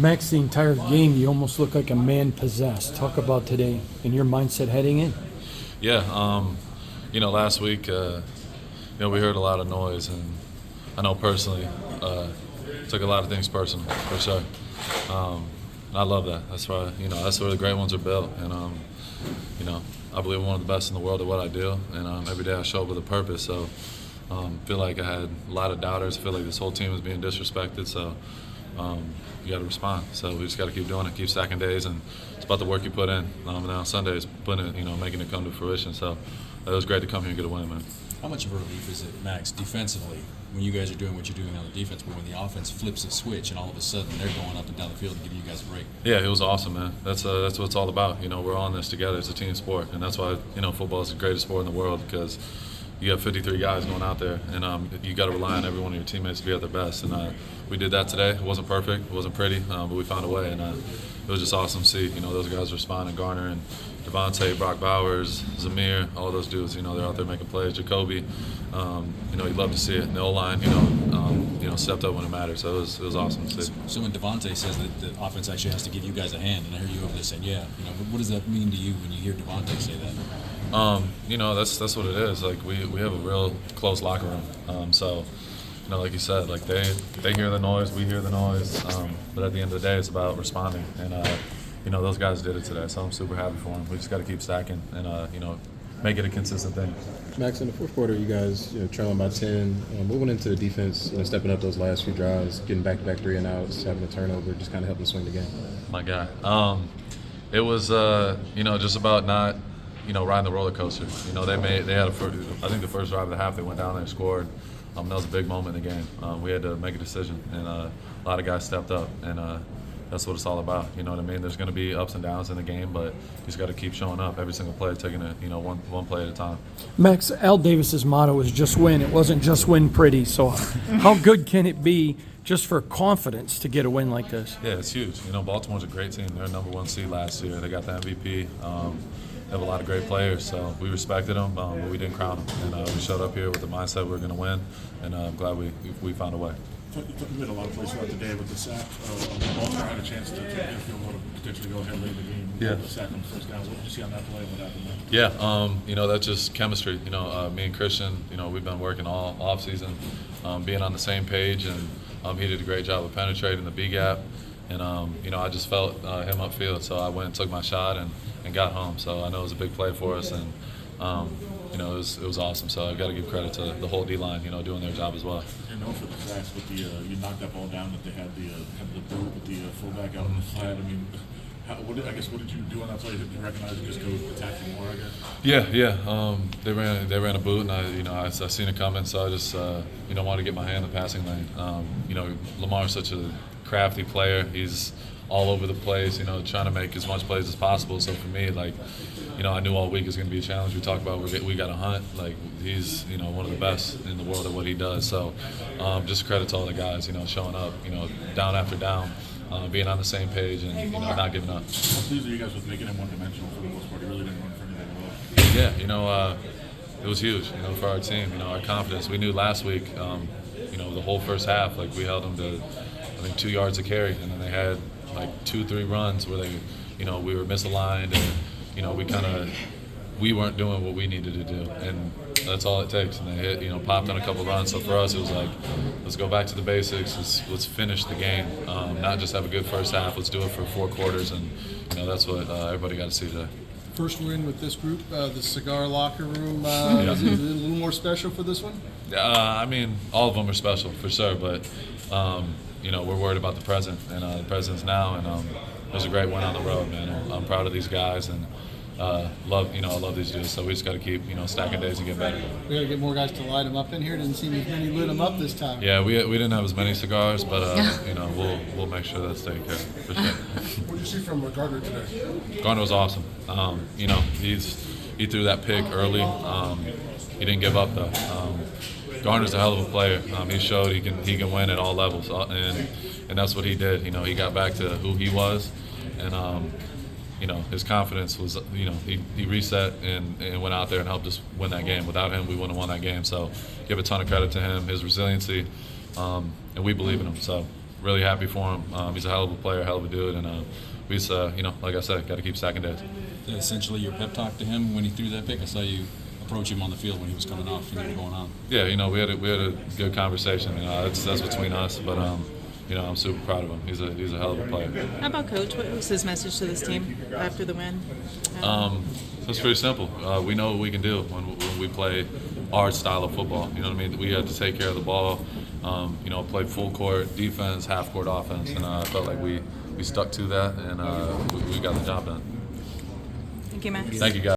Max, the entire game, you almost look like a man possessed. Talk about today and your mindset heading in. Yeah, last week, we heard a lot of noise, and I know personally, took a lot of things personal, for sure. I love that. That's why, that's where the great ones are built. And, I believe I'm one of the best in the world at what I do, and every day I show up with a purpose. So, feel like I had a lot of doubters. I feel like this whole team was being disrespected. So, you got to respond. So we just got to keep doing it, keep stacking days, and it's about the work you put in. And now Sunday is putting it, making it come to fruition. So it was great to come here and get a win, man. How much of a relief is it, Max, defensively, when you guys are doing what you're doing on the defense, but when the offense flips a switch and all of a sudden they're going up and down the field to give you guys a break? Yeah, it was awesome, man. That's what it's all about. We're on this together. It's a team sport, and that's why football is the greatest sport in the world, because you have 53 guys going out there, and you got to rely on every one of your teammates to be at their best. And we did that today. It wasn't perfect, it wasn't pretty, but we found a way, and it was just awesome to see. Those guys responding, Garner and Devontae, Brock Bowers, Zamir, all those dudes. They're out there making plays. Jacoby, you'd love to see it. And the O-line, stepped up when it mattered. So it was awesome to see. So when Devontae says that the offense actually has to give you guys a hand, and I heard you over there saying, what does that mean to you when you hear Devontae say that? That's what it is. Like we have a real close locker room. So, like you said, like they hear the noise, we hear the noise. But at the end of the day, it's about responding. And those guys did it today. So I'm super happy for them. We just got to keep stacking and make it a consistent thing. Max, in the fourth quarter, you guys trailing by 10, moving into the defense, stepping up those last few drives, getting back-to-back 3-and-outs, having a turnover, just kind of helping swing the game. My guy. It was just about not riding the roller coaster. They had I think the first drive of the half, they went down there and scored. That was a big moment in the game. We had to make a decision, and a lot of guys stepped up, and that's what it's all about. You know what I mean? There's going to be ups and downs in the game, but you just got to keep showing up every single play, taking it one play at a time. Max, Al Davis's motto is just win. It wasn't just win pretty. So how good can it be just for confidence to get a win like this? Yeah, it's huge. Baltimore's a great team. They're number 1 seed last year. They got the MVP. They have a lot of great players, so we respected them, but we didn't crown them. And we showed up here with the mindset we were going to win, and I'm glad we found a way. You made a lot of plays throughout the day with the sack. Baltimore had a chance to take the field goal to potentially go ahead late in the game. Yeah. The sack on the first down. What did you see on that play? What happened there? Yeah, that's just chemistry. Me and Christian, we've been working all off season, being on the same page, and he did a great job of penetrating the B gap, and I just felt him upfield, so I went and took my shot and got home. So I know it was a big play for us, and it was awesome. So I got to give credit to the whole D line, doing their job as well. For the sacks with the you knocked that ball down that they had the boot with the fullback out on the side. I mean, what did you do on that play? Did you recognize it? Just go attacking more, I guess. Yeah. They ran a boot, and I seen it coming, so I just wanted to get my hand in the passing lane. Lamar's such a crafty player. He's all over the place, trying to make as much plays as possible. So for me, I knew all week was going to be a challenge. We talked about we got to hunt. He's one of the best in the world at what he does. So just credit to all the guys, showing up, down after down, being on the same page, and not giving up. How pleased are you guys with making him one-dimensional for the most part? He really didn't run for anything at all. Yeah, it was huge, for our team. Our confidence. We knew last week, the whole first half, we held them to, I think, 2 yards a carry, and then they had 2-3 runs where they, we were misaligned, and we weren't doing what we needed to do, and that's all it takes. And they hit, popped on a couple runs. So for us, it was let's go back to the basics. Let's finish the game, not just have a good first half. Let's do it for 4 quarters, and that's what everybody got to see today. First win with this group, the cigar locker room. Is it a little more special for this one? All of them are special for sure, but we're worried about the present, and the present's now, and it was a great win on the road, man. I'm proud of these guys, and I love these dudes. So we just got to keep stacking days and get better. We got to get more guys to light them up in here. Didn't seem as many lit them up this time. Yeah, we didn't have as many cigars, but we'll make sure that's taken care of for sure. What did you see from Gardner today? Garner was awesome. He threw that pick early. He didn't give up though. Garner's a hell of a player. He showed he can win at all levels, and that's what he did. He got back to who he was, and his confidence was, he reset and went out there and helped us win that game. Without him, we wouldn't have won that game. So give a ton of credit to him, his resiliency, and we believe in him. So really happy for him. He's a hell of a player, hell of a dude, and we just, like I said, got to keep stacking days. Essentially, your pep talk to him when he threw that pick. I saw you approach him on the field when he was coming off and you were going on. Yeah, we had a good conversation. That's between us, but I'm super proud of him. He's a hell of a player. How about Coach? What was his message to this team after the win? So it's pretty simple. We know what we can do when we play our style of football. You know what I mean? We had to take care of the ball. Play full court defense, half court offense, and I felt like we stuck to that, and we got the job done. Thank you, Max. Thank you, guys.